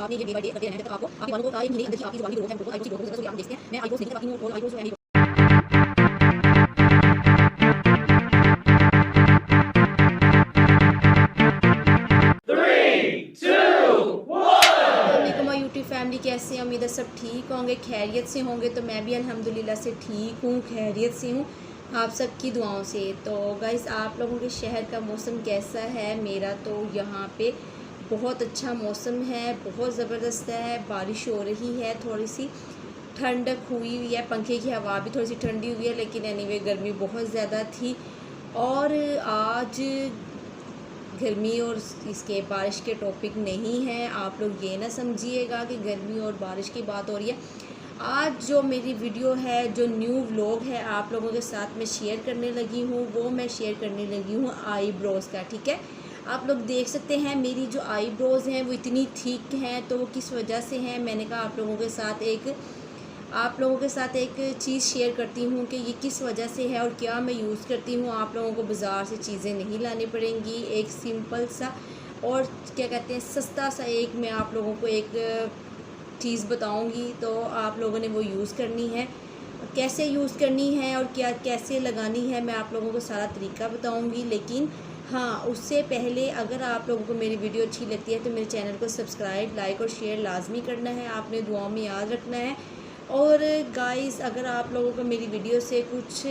आपने ये day by day करते रहना है, जब तक आपको आपके बालों को एक महीने अंदर ही आपकी जो बालों की ग्रोथ है वो बहुत आईब्रोज की ग्रोथ बहुत ज़्यादा, आप देखते हैं मैं आईब्रोज नहीं करवाती हूँ और आईब्रोज जो है वालेकुम यूट्यूब फैमिली, कैसे हैं? उम्मीद है सब ठीक होंगे, खैरियत से होंगे। तो मैं भी अल्हम्दुलिल्लाह से ठीक हूँ, खैरियत से हूँ, आप सबकी दुआओं से। तो गाइस, आप लोगों के शहर का मौसम कैसा है? मेरा तो यहाँ पे बहुत अच्छा मौसम है, बहुत ज़बरदस्त है। बारिश हो रही है, थोड़ी सी ठंडक हुई हुई है, पंखे की हवा भी थोड़ी सी ठंडी हुई है, लेकिन एनीवे गर्मी बहुत ज़्यादा थी। और आज गर्मी और इसके बारिश के टॉपिक नहीं है, आप लोग ये ना समझिएगा कि गर्मी और बारिश की बात हो रही है। आज जो मेरी वीडियो है, जो न्यू व्लॉग है, आप लोगों के साथ मैं शेयर करने लगी हूँ, वो मैं शेयर करने लगी हूँ आईब्रोज़ का। ठीक है, आप लोग देख सकते हैं मेरी जो आईब्रोज़ हैं वो इतनी थिक हैं, तो वो किस वजह से हैं। मैंने कहा आप लोगों के साथ एक चीज़ शेयर करती हूँ कि ये किस वजह से है और क्या मैं यूज़ करती हूँ। आप लोगों को बाज़ार से चीज़ें नहीं लानी पड़ेंगी, एक सिंपल सा और क्या कहते हैं सस्ता सा एक मैं आप लोगों को एक चीज़ बताऊँगी, तो आप लोगों ने वो यूज़ करनी है। कैसे यूज़ करनी है और क्या कैसे लगानी है, मैं आप लोगों को सारा तरीका बताऊँगी। लेकिन हाँ, उससे पहले अगर आप लोगों को मेरी वीडियो अच्छी लगती है तो मेरे चैनल को सब्सक्राइब, लाइक और शेयर लाजमी करना है, आपने दुआओं में याद रखना है। और गाइस, अगर आप लोगों को मेरी वीडियो से कुछ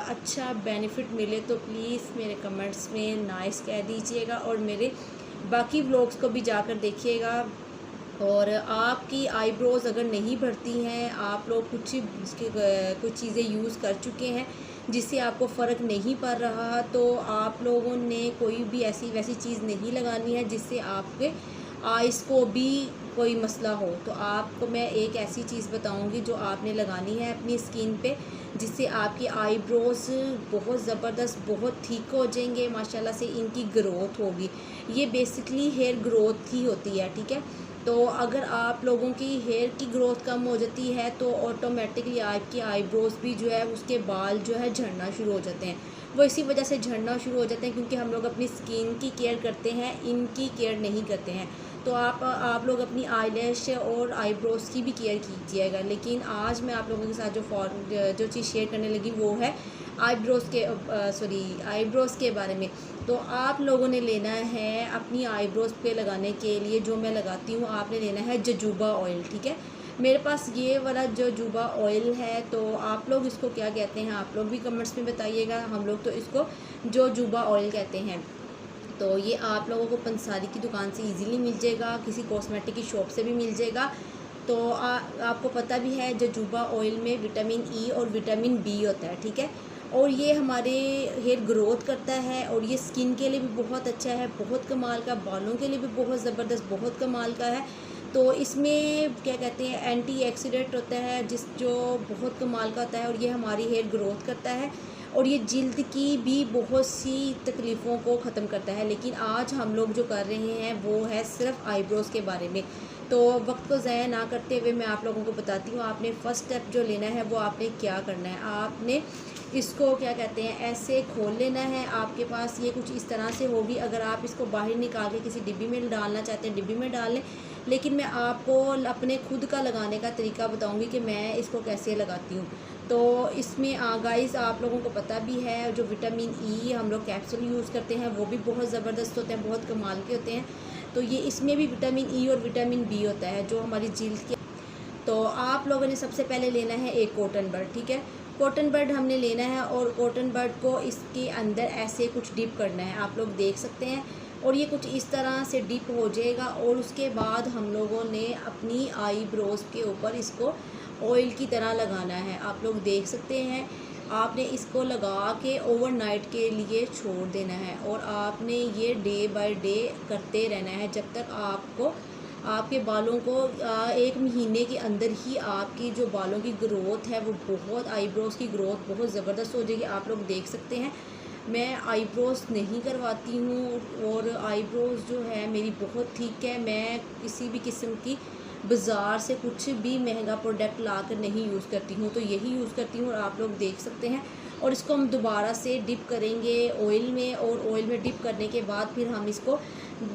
अच्छा बेनिफिट मिले तो प्लीज़ मेरे कमेंट्स में नाइस कह दीजिएगा और मेरे बाकी व्लॉग्स को भी जाकर देखिएगा। और आपकी आईब्रोज़ अगर नहीं बढ़ती हैं, आप लोग कुछ चीज़ें यूज़ कर चुके हैं जिससे आपको फ़र्क नहीं पड़ रहा, तो आप लोगों ने कोई भी ऐसी वैसी चीज़ नहीं लगानी है जिससे आपके आइज़ को भी कोई मसला हो। तो आपको मैं एक ऐसी चीज़ बताऊंगी जो आपने लगानी है अपनी स्किन पे, जिससे आपकी आईब्रोज़ बहुत ज़बरदस्त, बहुत थिक हो जाएंगे, माशाल्लाह से इनकी ग्रोथ होगी। ये बेसिकली हेयर ग्रोथ ही होती है। ठीक है, तो अगर आप लोगों की हेयर की ग्रोथ कम हो जाती है तो ऑटोमेटिकली आपकी आईब्रोज़ भी जो है उसके बाल जो है झड़ना शुरू हो जाते हैं। वो इसी वजह से झड़ना शुरू हो जाते हैं क्योंकि हम लोग अपनी स्किन की केयर करते हैं, इनकी केयर नहीं करते हैं। तो आप लोग अपनी आईलैश और आईब्रोज़ की भी केयर कीजिएगा। लेकिन आज मैं आप लोगों के साथ जो चीज़ शेयर करने लगी वो है आईब्रोज़ के बारे में। तो आप लोगों ने लेना है अपनी आईब्रोज़ पे लगाने के लिए, जो मैं लगाती हूँ, आपने लेना है जजूबा ऑयल। ठीक है, मेरे पास ये वाला जजूबा ऑयल है, तो आप लोग इसको क्या कहते हैं आप लोग भी कमेंट्स में बताइएगा। हम लोग तो इसको जजूबा ऑयल कहते हैं। तो ये आप लोगों को पंसारी की दुकान से इजीली मिल जाएगा, किसी कॉस्मेटिक की शॉप से भी मिल जाएगा। तो आपको पता भी है जजूबा ऑयल में विटामिन ई और विटामिन बी होता है। ठीक है, और ये हमारे हेयर ग्रोथ करता है और ये स्किन के लिए भी बहुत अच्छा है, बहुत कमाल का, बालों के लिए भी बहुत ज़बरदस्त, बहुत कमाल का है। तो इसमें क्या कहते हैं एंटीऑक्सीडेंट होता है जो बहुत कमाल का होता है, और ये हमारी हेयर ग्रोथ करता है और ये जिल्द की भी बहुत सी तकलीफ़ों को ख़त्म करता है। लेकिन आज हम लोग जो कर रहे हैं वो है सिर्फ आईब्रोज़ के बारे में। तो वक्त को ज़ाया ना करते हुए मैं आप लोगों को बताती हूँ आपने फ़र्स्ट स्टेप जो लेना है वो आपने क्या करना है। आपने इसको क्या कहते हैं ऐसे खोल लेना है। आपके पास ये कुछ इस तरह से होगी। अगर आप इसको बाहर निकाल के किसी डिब्बी में डालना चाहते हैं डिब्बी में डाल लें, लेकिन मैं आपको अपने खुद का लगाने का तरीका बताऊंगी कि मैं इसको कैसे लगाती हूँ। तो इसमें गाइस, आप लोगों को पता भी है जो विटामिन ई हम लोग कैप्सूल यूज़ करते हैं वो भी बहुत ज़बरदस्त होते हैं, बहुत कमाल के होते हैं। तो ये इसमें भी विटामिन ई और विटामिन बी होता है जो हमारी जिल्द के। तो आप लोगों ने सबसे पहले लेना है एक कॉटन बड। ठीक है, कॉटन बड हमने लेना है और कॉटन बड को इसके अंदर ऐसे कुछ डिप करना है, आप लोग देख सकते हैं। और ये कुछ इस तरह से डिप हो जाएगा और उसके बाद हम लोगों ने अपनी आईब्रोज़ के ऊपर इसको ऑयल की तरह लगाना है, आप लोग देख सकते हैं। आपने इसको लगा के ओवरनाइट के लिए छोड़ देना है और आपने ये डे बाय डे करते रहना है जब तक आपको आपके बालों को एक महीने के अंदर ही आपकी जो बालों की ग्रोथ है वो बहुत, आईब्रोज़ की ग्रोथ बहुत ज़बरदस्त हो जाएगी। आप लोग देख सकते हैं मैं आईब्रोज़ नहीं करवाती हूँ और आईब्रोज़ जो है मेरी बहुत ठीक है। मैं किसी भी किस्म की बाज़ार से कुछ भी महंगा प्रोडक्ट ला कर नहीं यूज़ करती हूँ, तो यही यूज़ करती हूँ और आप लोग देख सकते हैं। और इसको हम दोबारा से डिप करेंगे ऑयल में, और ऑयल में डिप करने के बाद फिर हम इसको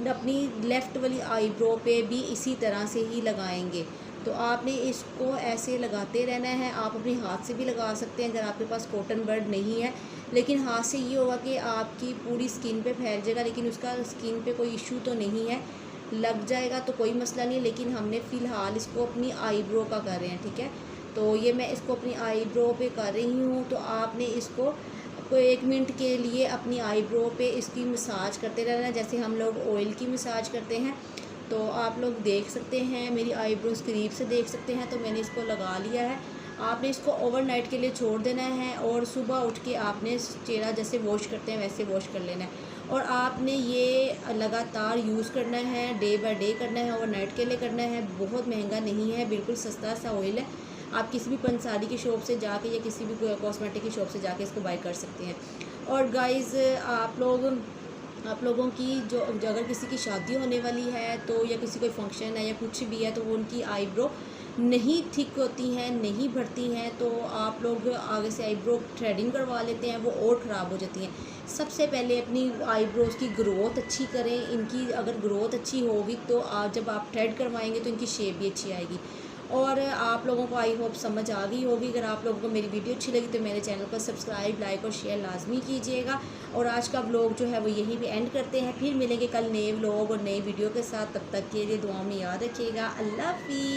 अपनी लेफ़्ट वाली आईब्रो पे भी इसी तरह से ही लगाएंगे। तो आपने इसको ऐसे लगाते रहना है। आप अपने हाथ से भी लगा सकते हैं अगर आपके पास कॉटन बड नहीं है, लेकिन हाथ से ये होगा कि आपकी पूरी स्किन पे फैल जाएगा, लेकिन उसका स्किन पे कोई इशू तो नहीं है, लग जाएगा तो कोई मसला नहीं। लेकिन हमने फ़िलहाल इसको अपनी आईब्रो का कर रहे हैं, ठीक है। तो ये मैं इसको अपनी आईब्रो पे कर रही हूँ। तो आपने इसको कोई 1 मिनट के लिए अपनी आईब्रो पे इसकी मसाज करते रहना है, जैसे हम लोग ऑयल की मसाज करते हैं। तो आप लोग देख सकते हैं, मेरी आईब्रोज करीब से देख सकते हैं। तो मैंने इसको लगा लिया है। आपने इसको ओवरनाइट के लिए छोड़ देना है, और सुबह उठ के आपने चेहरा जैसे वॉश करते हैं वैसे वॉश कर लेना है। और आपने ये लगातार यूज़ करना है, डे बाय डे करना है, ओवरनाइट के लिए करना है। बहुत महंगा नहीं है, बिल्कुल सस्ता सा ऑयल है। आप किसी भी पंसारी की शॉप से जाके या किसी भी कॉस्मेटिक की शॉप से जाके इसको बाय कर सकते हैं। और गाइज़ आप लोगों की जो अगर किसी की शादी होने वाली है तो, या किसी कोई फंक्शन है या कुछ भी है, तो उनकी आईब्रो नहीं थिक होती हैं, नहीं बढ़ती हैं, तो आप लोग आगे से आईब्रो थ्रेडिंग करवा लेते हैं, वो और ख़राब हो जाती हैं। सबसे पहले अपनी आईब्रोज की ग्रोथ अच्छी करें। इनकी अगर ग्रोथ अच्छी होगी तो जब आप थ्रेड करवाएंगे तो इनकी शेप भी अच्छी आएगी। और आप लोगों को आई होप समझ आ गई होगी। अगर आप लोगों को मेरी वीडियो अच्छी लगी तो मेरे चैनल को सब्सक्राइब, लाइक और शेयर लाजमी कीजिएगा। और आज का व्लॉग जो है वो यहीं पे एंड करते हैं। फिर मिलेंगे कल नए व्लॉग और नई वीडियो के साथ। तब तक के लिए दुआ में याद रखिएगा। अल्लाह हाफ़िज़।